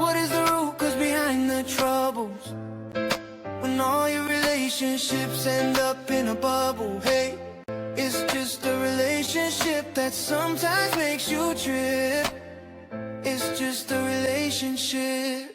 what is the root cause behind the troubles? When all your relationships end up in a bubble, hey, it's just a relationship that sometimes makes you trip. It's just a relationship.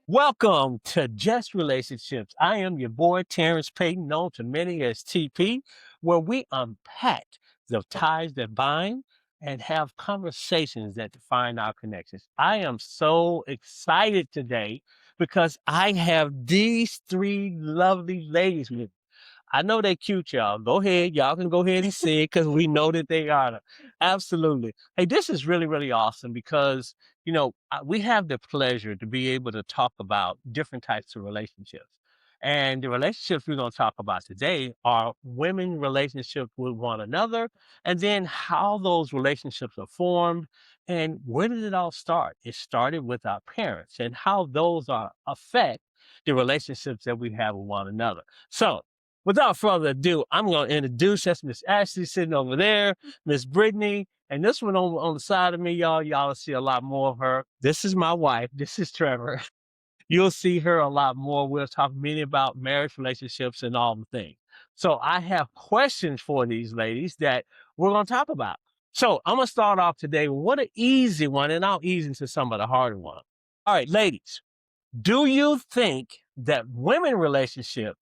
Welcome to Just Relationships. I am your boy, Terrence Payton, known to many as TP, where we unpack the ties that bind and have conversations that define our connections. I am so excited today because I have these three lovely ladies with me. I know they cute, y'all. Go ahead. Y'all can go ahead and see it because we know that they are. Absolutely. Hey, this is really, really awesome because, we have the pleasure to be able to talk about different types of relationships. And the relationships we're going to talk about today are women relationships with one another, and then how those relationships are formed and where did it all start? It started with our parents and how those affect the relationships that we have with one another. So, without further ado, I'm going to introduce that's Miss Ashley sitting over there, Miss Brittany, and this one on the side of me, y'all will see a lot more of her. This is my wife. This is Trevor. You'll see her a lot more. We'll talk many about marriage relationships and all the things. So I have questions for these ladies that we're going to talk about. So I'm going to start off today with what an easy one, and I'll ease into some of the harder ones. All right, ladies, do you think that women relationship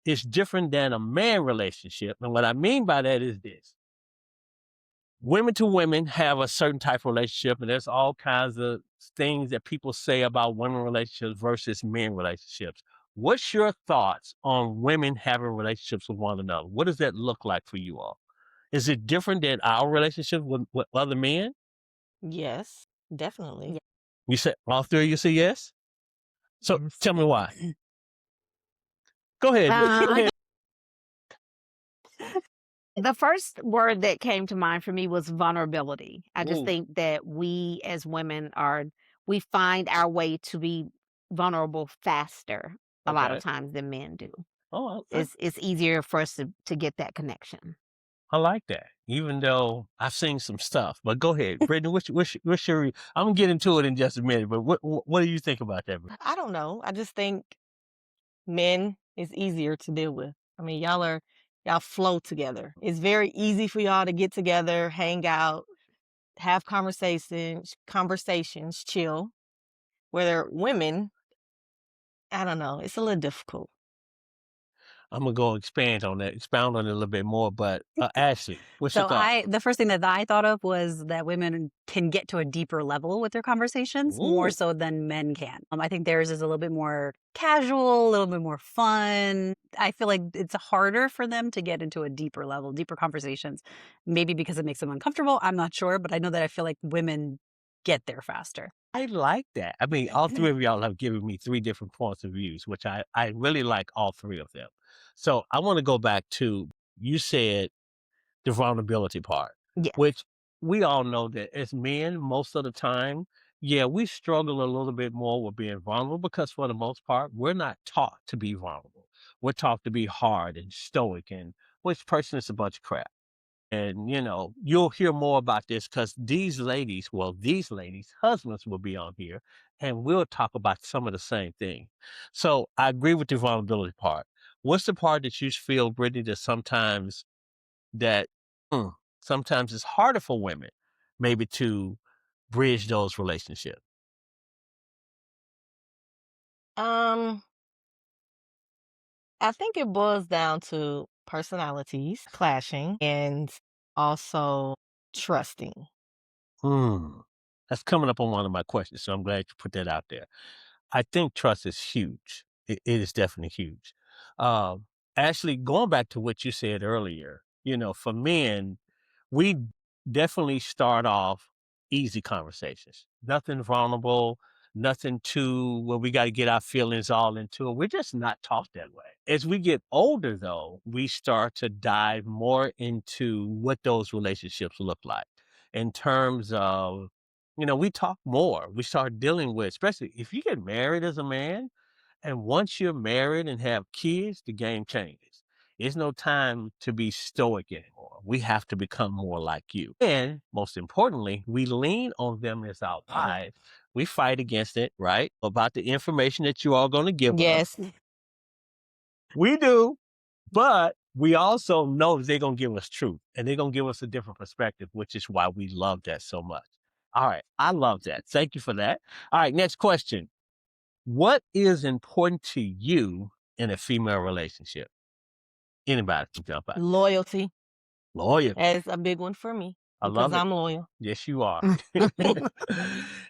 is different than a man relationship? And what I mean by that is this. Women to women have a certain type of relationship, and there's all kinds of things that people say about women relationships versus men relationships. What's your thoughts on women having relationships with one another? What does that look like for you all? Is it different than our relationship with other men? Yes, definitely. Yeah. You said all three of you say yes? So Yes. tell me why. Go ahead. Go ahead. The first word that came to mind for me was vulnerability. I just Ooh, think that we as women we find our way to be vulnerable faster a lot of okay. times than men do. Oh, It's easier for us to get that connection. I like that, even though I've seen some stuff. But go ahead, Brittany. What's your? I'm gonna get into it in just a minute. But what do you think about that? I don't know. I just think men is easier to deal with. I mean, y'all flow together. It's very easy for y'all to get together, hang out, have conversations, chill. Whether women, I don't know, it's a little difficult. I'm gonna go expound on it a little bit more. But Ashley, what's your So thought? the first thing that I thought of was that women can get to a deeper level with their conversations more Ooh, so than men can. I think theirs is a little bit more casual, a little bit more fun. I feel like it's harder for them to get into a deeper level, deeper conversations. Maybe because it makes them uncomfortable. I'm not sure, but I know that I feel like women get there faster. I like that. I mean, all three of y'all have given me three different points of views, which I really like all three of them. So I want to go back to you said the vulnerability part, Yes. which we all know that as men, most of the time, yeah, we struggle a little bit more with being vulnerable because for the most part, we're not taught to be vulnerable. We're taught to be hard and stoic, and which person is a bunch of crap. And you'll hear more about this because these ladies, husbands will be on here and we'll talk about some of the same thing. So I agree with the vulnerability part. What's the part that you feel, Brittany, that mm, sometimes it's harder for women maybe to bridge those relationships? Um, I think it boils down to personalities clashing and also trusting. Hmm. That's coming up on one of my questions, so I'm glad you put that out there. I think trust is huge. It is definitely huge. Um, Actually, going back to what you said earlier, for men, we definitely start off easy conversations. Nothing vulnerable, nothing too where we got to get our feelings all into it. We're just not taught that way. As we get older, though, we start to dive more into what those relationships look like in terms of we talk more. We start dealing with, especially if you get married as a man, and once you're married and have kids, the game changes. It's no time to be stoic anymore. We have to become more like you. And most importantly, we lean on them as our guide. We fight against it, right? About the information that you are going to give us. Yes. We do, but we also know that they're going to give us truth and they're going to give us a different perspective, which is why we love that so much. All right. I love that. Thank you for that. All right. Next question. What is important to you in a female relationship? Anybody can jump out. Loyalty Loyalty. is a big one for me I because love it. I'm loyal. Yes, you are.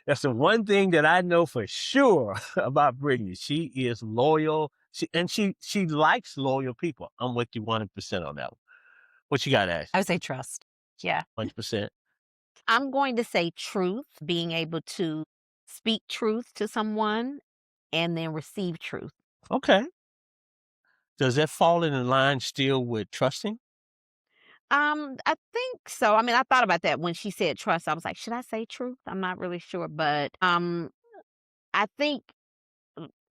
That's the one thing that I know for sure about Brittany. She is loyal. She likes loyal people. I'm with you 100% on that one. What you got, Ash? I would say trust. Yeah. 100%. I'm going to say truth, being able to speak truth to someone and then receive truth. Okay. Does that fall in line still with trusting? I think so. I mean, I thought about that when she said trust. I was like, should I say truth? I'm not really sure, but I think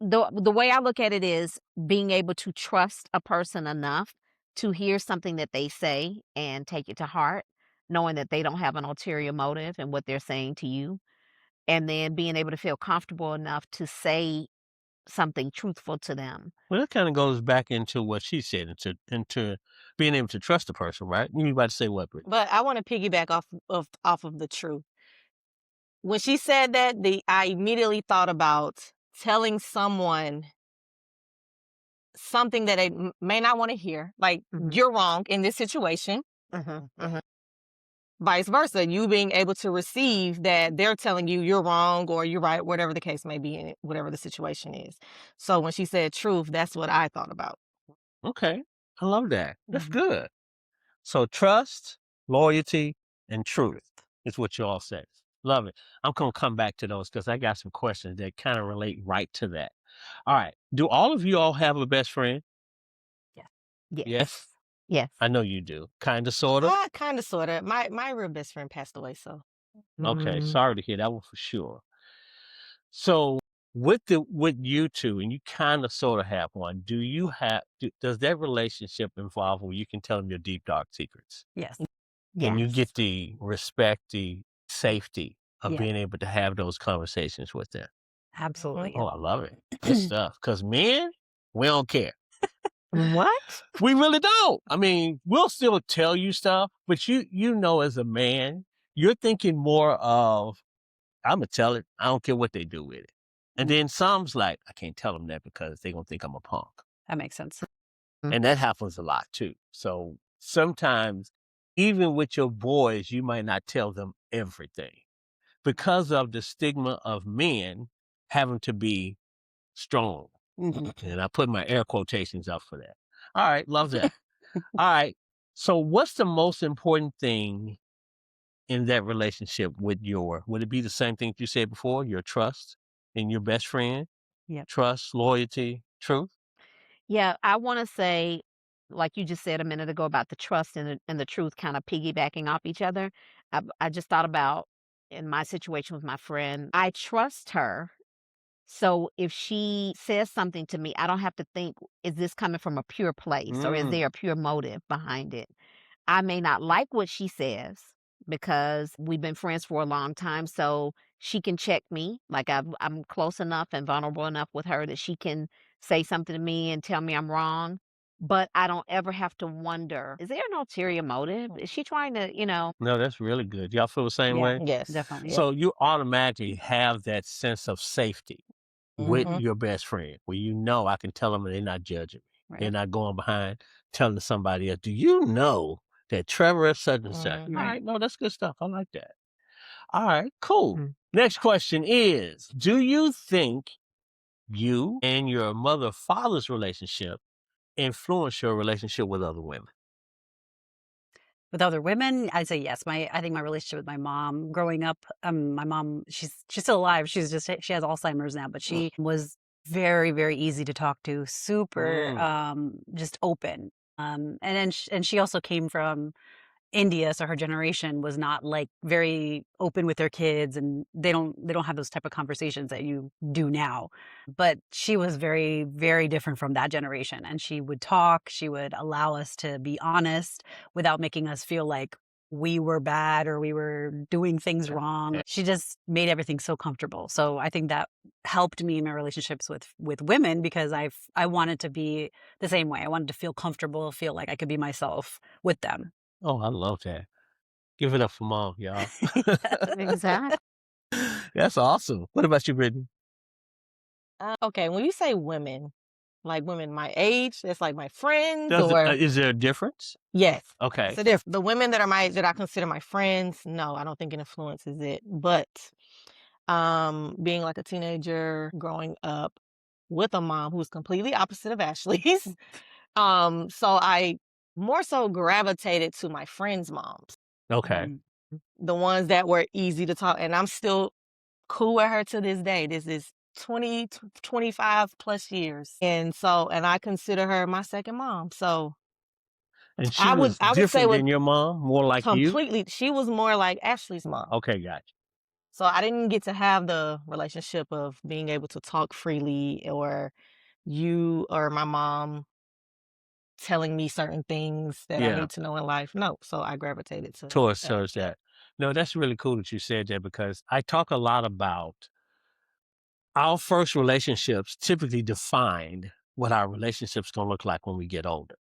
the way I look at it is being able to trust a person enough to hear something that they say and take it to heart, knowing that they don't have an ulterior motive in what they're saying to you, and then being able to feel comfortable enough to say something truthful to them. Well, that kind of goes back into what she said, into being able to trust a person, right? You about to say what, Brittany? But I want to piggyback off of the truth. When she said that, I immediately thought about telling someone something that they may not want to hear, like you're wrong in this situation. Vice versa, you being able to receive that they're telling you you're wrong or you're right, whatever the case may be in it, whatever the situation is. So when she said truth, that's what I thought about. Okay. I love that. That's Mhm. good. So trust, loyalty, and truth is what you all said. Love it. I'm going to come back to those because I got some questions that kind of relate right to that. All right. Do all of you all have a best friend? Yes. Yes. Yes. I know you do. Kind of, sort of. Kind of, sort of. My real best friend passed away, so. Okay. Sorry to hear that one for sure. So with you two, and you kind of sort of have one, does that relationship involve where you can tell them your deep dark secrets? Yes. And you Yes. get the respect, the safety of Yeah. being able to have those conversations with them. Absolutely. Oh, I love it. Good stuff. Because men, we don't care. What? We really don't. I mean, we'll still tell you stuff, but you know, as a man, you're thinking more of, I'm gonna tell it. I don't care what they do with it. And then some's like, I can't tell them that because they're gonna think I'm a punk. That makes sense. And that happens a lot too. So sometimes, even with your boys, you might not tell them everything because of the stigma of men having to be strong. And I put my air quotations up for that. All right, love that. All right. So what's the most important thing in that relationship would it be the same thing you said before, your trust in your best friend? Yep. Trust, loyalty, truth? Yeah, I want to say, like you just said a minute ago about the trust and the truth kind of piggybacking off each other. I just thought about in my situation with my friend, I trust her. So if she says something to me, I don't have to think, is this coming from a pure place or is there a pure motive behind it? I may not like what she says because we've been friends for a long time. So she can check me. Like I'm close enough and vulnerable enough with her that she can say something to me and tell me I'm wrong. But I don't ever have to wonder, is there an ulterior motive? Is she trying to, No, that's really good. Y'all feel the same Yeah. way? Yes. Definitely. So you automatically have that sense of safety with Mhm. your best friend where you know I can tell them and they're not judging me. Right. They're not going behind telling somebody else, do you know that Trevor is such and such? Mhm. All Right. right, no, that's good stuff. I like that. All right, cool. Mm. Next question is, do you think you and your mother-father's relationship influence your relationship with other women? With other women, I'd say yes. I think my relationship with my mom growing up, my mom, she's still alive. She has Alzheimer's now, but she was very, very easy to talk to, super just open. And then and she also came from India, so her generation was not like very open with their kids, and they don't have those type of conversations that you do now. But she was very, very different from that generation, and she would talk, she would allow us to be honest without making us feel like we were bad or we were doing things wrong. She just made everything so comfortable. So I think that helped me in my relationships with women, because I wanted to be the same way. I wanted to feel comfortable, feel like I could be myself with them. Oh, I love that. Give it up for mom, y'all. Exactly. That's awesome. What about you, Brittany? Okay, when you say women, like women my age, that's like my friends, Does or is there a difference? yes, Okay. it's a difference. The women that are my age that I consider my friends, no, I don't think it influences it. But being like a teenager, growing up with a mom who's completely opposite of Ashley's, so I more so gravitated to my friends' moms, Okay. Mhm. the ones that were easy to talk, and I'm still cool with her to this day. This is 25 plus years. And I consider her my second mom. So And she was I would say different with than your mom, more like you? completely, she was more like Ashley's mom. Okay, gotcha. So I didn't get to have the relationship of being able to talk freely, or you or my mom telling me certain things that I Yeah. need to know in life. No. So I gravitated to Towards that. that. No, that's really cool that you said that, because I talk a lot about our first relationships typically define what our relationship's gonna look like when we get older.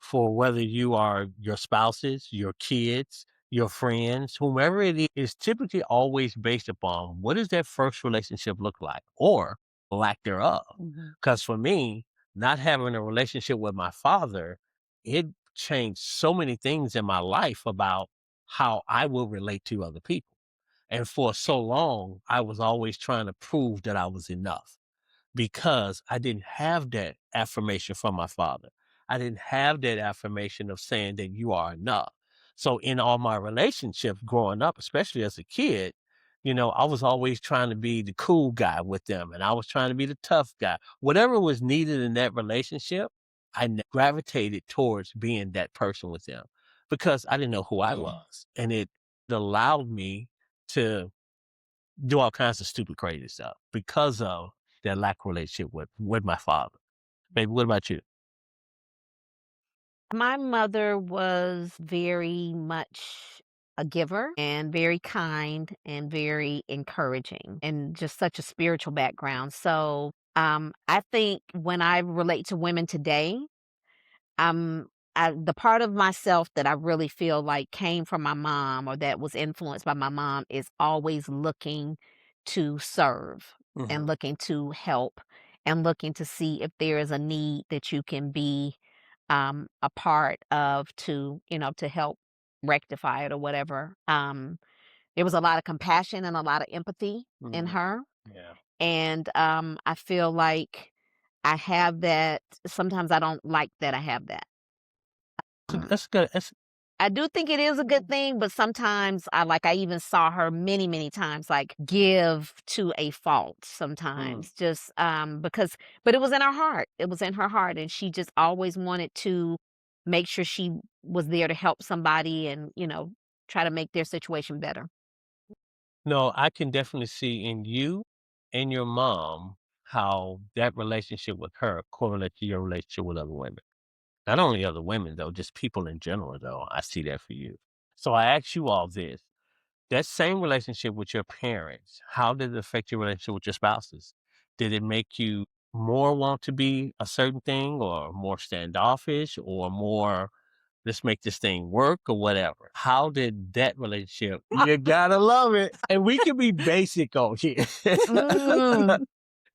For whether you are your spouses, your kids, your friends, whomever it is typically always based upon what does that first relationship look like, or lack thereof. Mhm. Because for me, not having a relationship with my father, it changed so many things in my life about how I will relate to other people. And for so long, I was always trying to prove that I was enough, because I didn't have that affirmation from my father. I didn't have that affirmation of saying that you are enough. So in all my relationships growing up, especially as a kid, I was always trying to be the cool guy with them, and I was trying to be the tough guy. Whatever was needed in that relationship, gravitated towards being that person with them, because I didn't know who I was. And it allowed me to do all kinds of stupid, crazy stuff because of that lack of relationship with my father. Baby, what about you? My mother was very much a giver and very kind and very encouraging and just such a spiritual background. So I think when I relate to women today, I'm the part of myself that I really feel like came from my mom or that was influenced by my mom is always looking to serve and Mhm. looking to help and looking to see if there is a need that you can be a part of to help rectify it or whatever. There was a lot of compassion and a lot of empathy in Mhm. her. Yeah. And I feel like I have that. Sometimes I don't like that I have that. That's good. I do think it is a good thing, but sometimes I even saw her many, many times like give to a fault sometimes just because but it was in her heart. It was in her heart and she just always wanted to make sure she was there to help somebody and, try to make their situation better. No, I can definitely see in you and your mom how that relationship with her correlates to your relationship with other women. Not only other women, though, just people in general, though. I see that for you. So I ask you all this. That same relationship with your parents, how did it affect your relationship with your spouses? Did it make you more want to be a certain thing, or more standoffish, or more, let's make this thing work, or whatever? How did that relationship? You gotta love it. And we can be basic on here. Mm.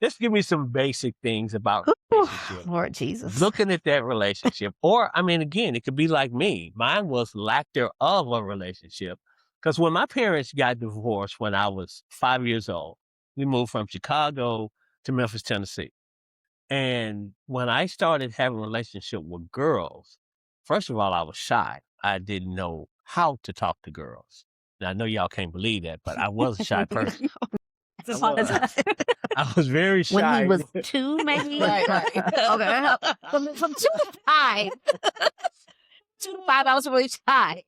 Just give me some basic things about relationship. Lord Jesus. Looking at that relationship, or I mean, again, it could be like me. Mine was lack thereof of a relationship. Because when my parents got divorced when I was 5 years old, we moved from Chicago to Memphis, Tennessee. And when I started having a relationship with girls, first of all, I was shy. I didn't know how to talk to girls. Now, I know y'all can't believe that, but I was a shy person. It's a fun time. I was very When he shy. was 2, maybe? Right, right. Okay. From 2 to 5. 2 to 5, I was really shy.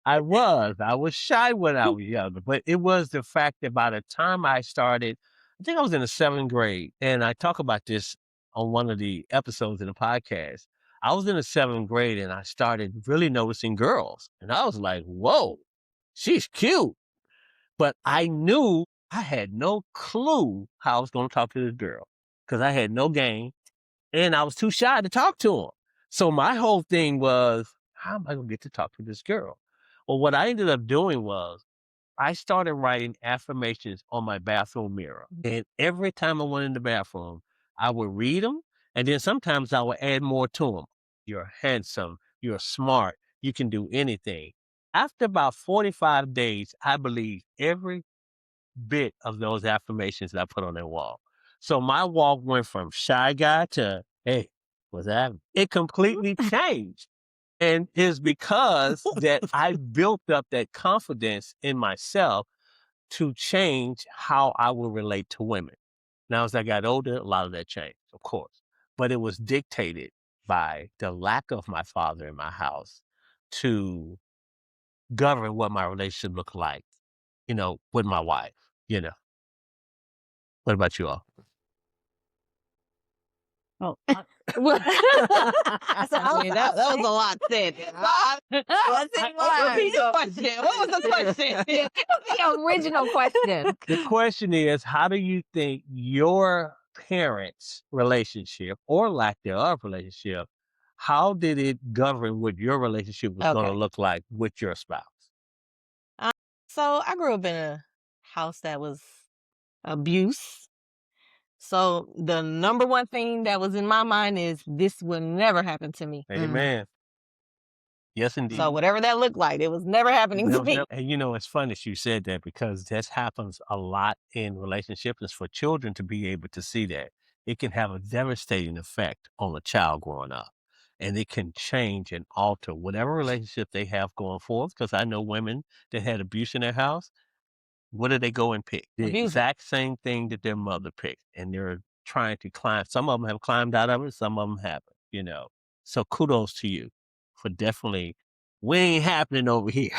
I was shy when I was younger, but it was the fact that by the time I started, I think I was in the 7th grade, and I talk about this on one of the episodes in the podcast. I was in the 7th grade and I started really noticing girls, and I was like, "Whoa, she's cute." But I knew I had no clue how I was gonna talk to this girl because I had no game and I was too shy to talk to him. So my whole thing was, how am I gonna get to talk to this girl? Well, what I ended up doing was I started writing affirmations on my bathroom mirror. And every time I went in the bathroom, I would read them. And then sometimes I would add more to them. You're handsome. You're smart. You can do anything. After about 45 days, I believe every bit of those affirmations that I put on that wall. So my walk went from shy guy to, hey, what's that? It completely changed. And it's because that I built up that confidence in myself to change how I will relate to women. Now, as I got older, a lot of that changed, of course, but it was dictated by the lack of my father in my house to govern what my relationship looked like, with my wife, you know. What about you all? Well, Well, so I mean, that was a lot said. Let's see what. Repeat the question. What was the question? It was the original question. The question is, how do you think your parents' relationship or lack thereof relationship, how did it govern what your relationship was going to Okay. look like with your spouse? So I grew up in a house that was abuse. So the number one thing that was in my mind is this will never happen to me. Amen. Yes, indeed. So whatever that looked like, it was never happening to me. And it's funny that you said that because this happens a lot in relationships. It's for children to be able to see that. It can have a devastating effect on a child growing up. And it can change and alter whatever relationship they have going forward. Because I know women that had abuse in their house. What do they go and pick? The Abuser. exact same thing that their mother picked. And they're trying to climb. Some of them have climbed out of it. Some of them haven't. So kudos to you for definitely, we ain't happening over here.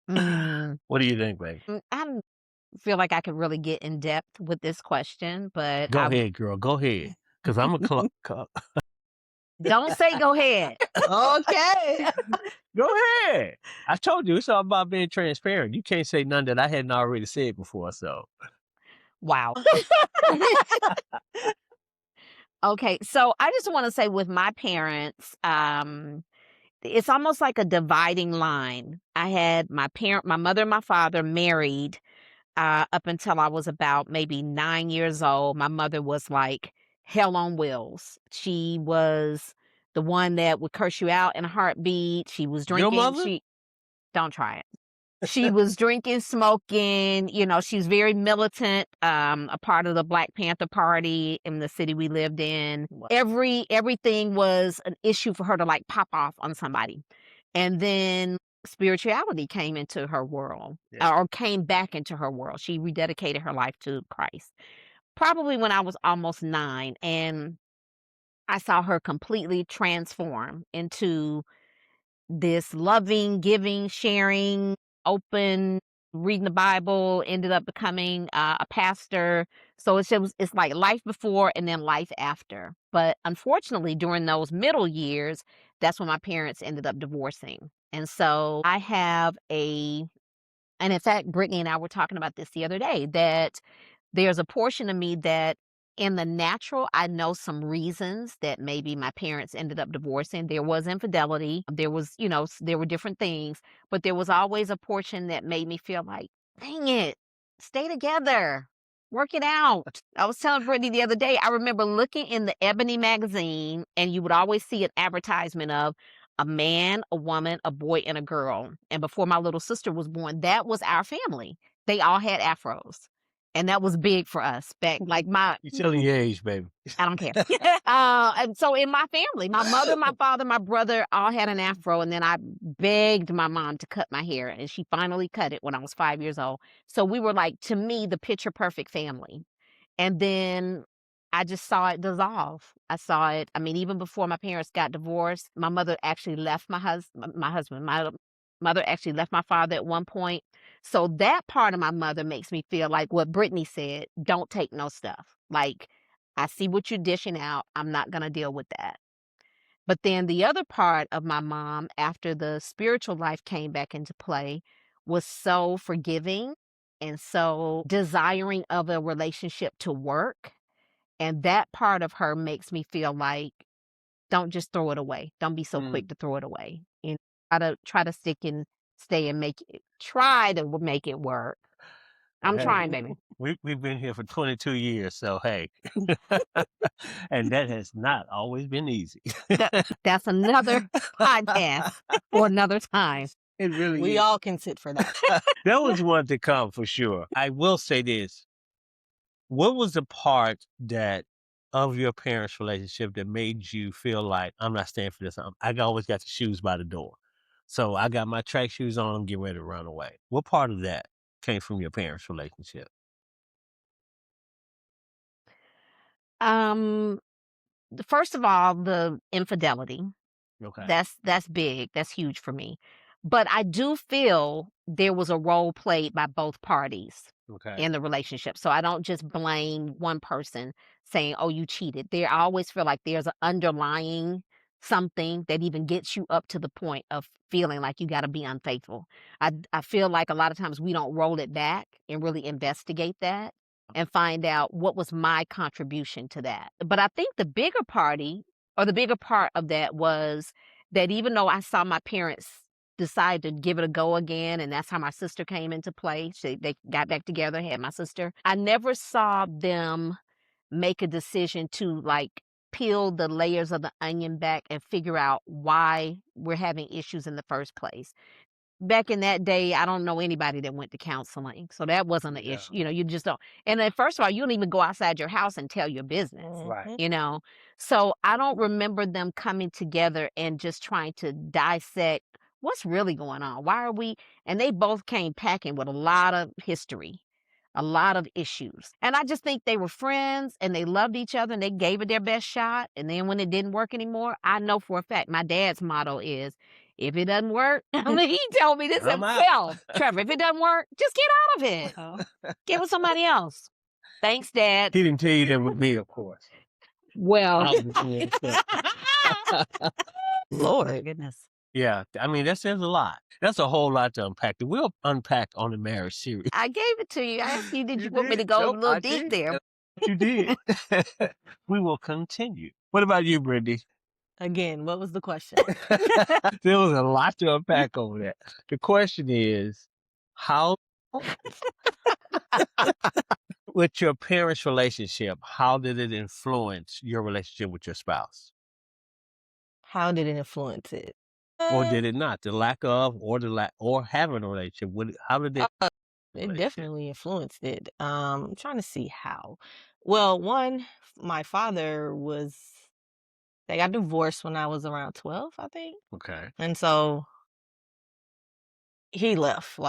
Mm, What do you think, babe? I don't feel like I could really get in depth with this question, but Go ahead, girl. Go ahead. Because I'm a don't say go ahead. Okay. Go ahead. I told you it's all about being transparent. You can't say none that I hadn't already said before. So Wow. Okay, so I just want to say with my parents, it's almost like a dividing line. I had my mother and my father married up until I was about maybe 9 years old. My mother was like hell on wheels. She was the one that would curse you out in a heartbeat. She was your drinking. mother? Don't try it. She was drinking, smoking, she's very militant, a part of the Black Panther Party in the city we lived in. Wow. Everything was an issue for her to like pop off on somebody. And then spirituality came into her world, Yes. or came back into her world. She rededicated her life to Christ. Probably when I was almost 9, and I saw her completely transform into this loving, giving, sharing, open, reading the Bible, ended up becoming a pastor. So it's like life before and then life after. But unfortunately, during those middle years, that's when my parents ended up divorcing. And so I have and in fact, Brittany and I were talking about this the other day, that there's a portion of me that in the natural, I know some reasons that maybe my parents ended up divorcing. There was infidelity. There was, there were different things, but there was always a portion that made me feel like, dang it, stay together, work it out. I was telling Brittany the other day, I remember looking in the Ebony magazine, and you would always see an advertisement of a man, a woman, a boy, and a girl. And before my little sister was born, that was our family. They all had afros. And that was big for us back, like You're telling your age, baby. I don't care. And so in my family, my mother, my father, my brother all had an afro. And then I begged my mom to cut my hair. And she finally cut it when I was 5 years old. So we were like, to me, the picture perfect family. And then I just saw it dissolve. I saw it. I mean, even before my parents got divorced, my mother actually left my husband. My mother actually left my father at one point. So that part of my mother makes me feel like what Brittany said, don't take no stuff. Like, I see what you're dishing out. I'm not going to deal with that. But then the other part of my mom, after the spiritual life came back into play, was so forgiving and so desiring of a relationship to work. And that part of her makes me feel like, don't just throw it away. Don't be so quick to throw it away. And try to stick and stay and try to make it work. I'm Hey, trying, baby. we've been here for 22 years, so hey. And that has not always been easy. That's another podcast for another time. It really We is. all can sit for that. There was one to come for sure. I will say this. What was the part of your parents' relationship that made you feel like, I'm not staying for this? I always got the shoes by the door. So I got my track shoes on, I'm getting ready to run away. What part of that came from your parents' relationship? Um, First of all, the infidelity. Okay. That's big. That's huge for me. But I do feel there was a role played by both parties Okay. in the relationship. So I don't just blame one person saying, "Oh, you cheated." I always feel like there's an underlying something that even gets you up to the point of feeling like you got to be unfaithful. I feel like a lot of times we don't roll it back and really investigate that and find out what was my contribution to that. But I think the bigger part of that was that even though I saw my parents decide to give it a go again, and that's how my sister came into play. They got back together, had my sister. I never saw them make a decision to like peel the layers of the onion back and figure out why we're having issues in the first place. Back in that day, I don't know anybody that went to counseling, so that wasn't an Yeah. issue. You just don't. And then, first of all, you don't even go outside your house and tell your business. Right. Mhm. So I don't remember them coming together and just trying to dissect what's really going on. Why are we? And they both came packing with a lot of history, a lot of issues. And I just think they were friends and they loved each other and they gave it their best shot. And then when it didn't work anymore, I know for a fact my dad's motto is, if it doesn't work, I mean, he told me this I'm out. himself. Trevor, if it doesn't work, just get out of it. Oh. Get with somebody else. Thanks, Dad. He didn't tell you that with me, of course. Well, Lord goodness. Yeah, I mean, that says a lot. That's a whole lot to unpack. We'll unpack on the marriage series. I gave it to you. I asked you, did you You want me to did. go Nope, a little I deep did. there? You did. We will continue. What about you, Brittany? Again, what was the question? There was a lot to unpack over that. The question is, how, with your parents' relationship, how did it influence your relationship with your spouse? How did it influence it? Or did it not? The lack of, or having a relationship. How did it? It relationship? definitely influenced it. I'm trying to see how. Well, one, my father they got divorced when I was around 12, I think. Okay. And so he left.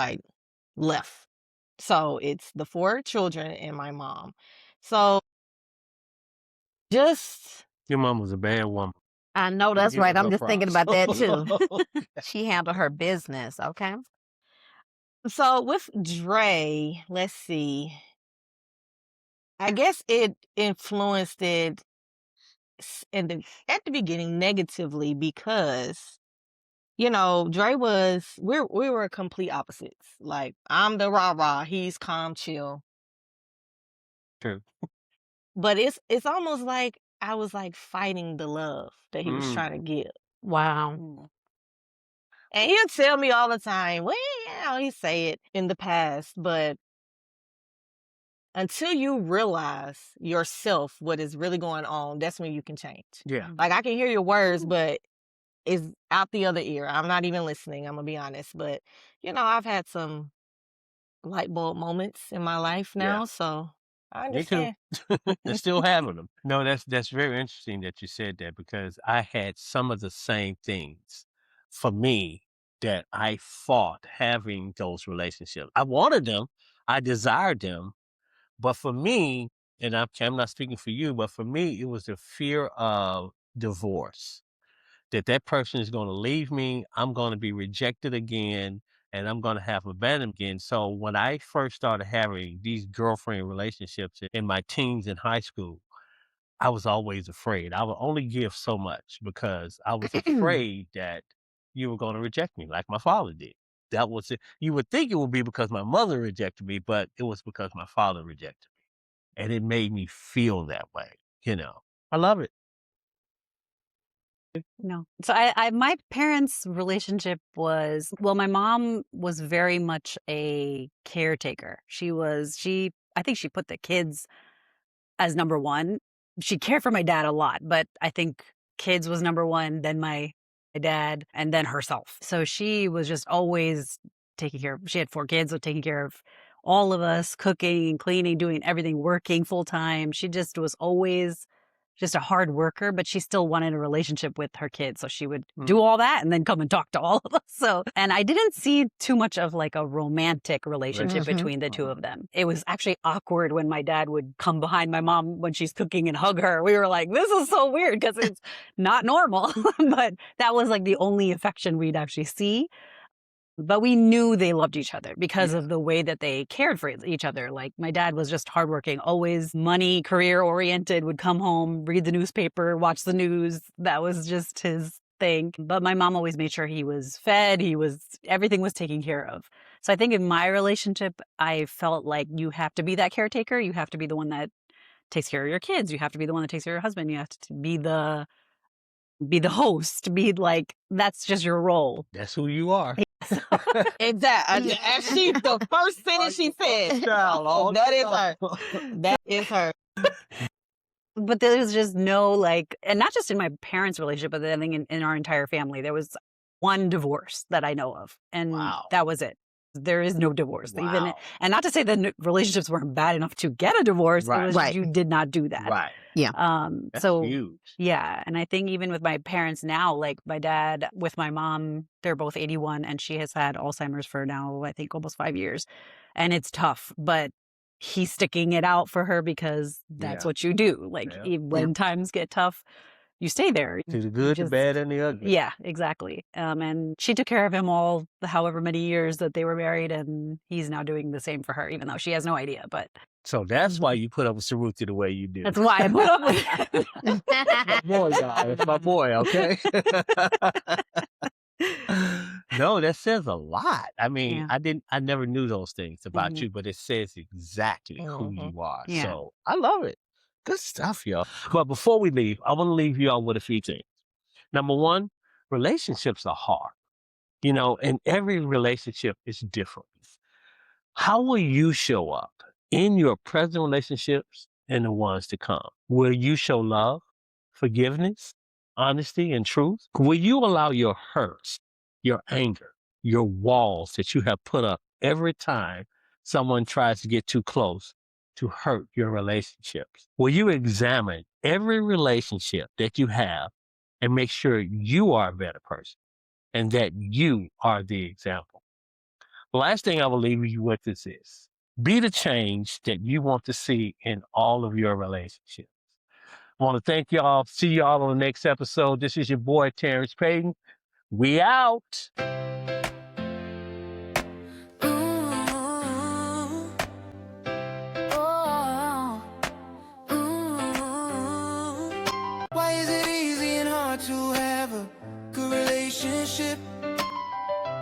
So it's the 4 children and my mom. So just Your mom was a bad woman. I know that's Give right. her I'm her just thinking props. about that too. She handled her business, okay? so with Dre, let's see. I guess it influenced it at the beginning negatively because Dre we were complete opposites. Like I'm the rah rah, he's calm, chill. True. But it's almost like I was like fighting the love that he was trying to give. Wow. Mm. And he'll tell me all the time, well, he say it in the past, but until you realize yourself what is really going on, that's when you can change. Yeah. Like I can hear your words, but it's out the other ear. I'm not even listening, I'm gonna be honest. But I've had some light bulb moments in my life Yeah. now, so I Me too. understand. And still having them. No, that's very interesting that you said that because I had some of the same things for me that I fought having those relationships. I wanted them, I desired them, but for me, and I'm not speaking for you, but for me, it was the fear of divorce. That person is going to leave me, I'm going to be rejected again, and I'm going to have abandonment again. So when I first started having these girlfriend relationships in my teens in high school, I was always afraid. I would only give so much because I was afraid that you were going to reject me like my father did. That was it. You would think it would be because my mother rejected me, but it was because my father rejected me. And it made me feel that way, you know. I love it. No. So my parents' relationship was, well, my mom was very much a caretaker. I think she put the kids as number one. She cared for my dad a lot, but I think kids was number one, then my dad, and then herself. So she was just always taking care of, she had 4 kids, so taking care of all of us, cooking and cleaning, doing everything, working full time. She just was always just a hard worker, but she still wanted a relationship with her kids. So she would do all that and then come and talk to all of us. So, and I didn't see too much of like a romantic relationship between the two of them. It was actually awkward when my dad would come behind my mom when she's cooking and hug her. We were like, this is so weird because it's not normal. But that was like the only affection we'd actually see. But we knew they loved each other because of the way that they cared for each other. Like my dad was just hardworking, always money, career oriented, would come home, read the newspaper, watch the news. That was just his thing. But my mom always made sure he was fed, everything was taken care of. So I think in my relationship, I felt like you have to be that caretaker. You have to be the one that takes care of your kids. You have to be the one that takes care of your husband. You have to be the host, be like, that's just your role. That's who you are. Exactly. She, the first sentence she said, that is her. That is her. But there was just no like, and not just in my parents' relationship, but I think in our entire family, there was one divorce that I know of. And that was it. There is no divorce. Even, and not to say that relationships weren't bad enough to get a divorce. It was just you did not do that. Right. Yeah. That's so huge. Yeah. And I think even with my parents now, like my dad with my mom, they're both 81 and she has had Alzheimer's for now, I think almost 5 years. And it's tough, but he's sticking it out for her because that's what you do. Like when times get tough, you stay there. To the good, the bad, and the ugly. Yeah, exactly. And she took care of him all the however many years that they were married, and he's now doing the same for her, even though she has no idea. But so that's why you put up with Saruti the way you do. That's why I put up with it. My boy, y'all. It's my boy, okay? No, that says a lot. I mean, I never knew those things about you, but it says exactly who you are. Yeah. So I love it. Good stuff, y'all. But before we leave, I want to leave y'all with a few things. Number one, relationships are hard. You know, and every relationship is different. How will you show up in your present relationships and the ones to come? Will you show love, forgiveness, honesty, and truth? Will you allow your hurts, your anger, your walls that you have put up every time someone tries to get too close to hurt your relationships? Will you examine every relationship that you have and make sure you are a better person and that you are the example? The last thing I will leave you with is this. Be the change that you want to see in all of your relationships. I want to thank y'all. See y'all on the next episode. This is your boy, Terrence Payton. We out. Why is it easy and hard to have a good relationship?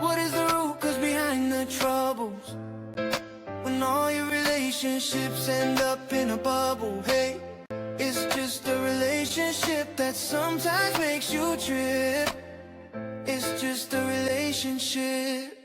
What is the root cause behind the troubles? When all your relationships end up in a bubble, hey, it's just a relationship that sometimes makes you trip. It's just a relationship.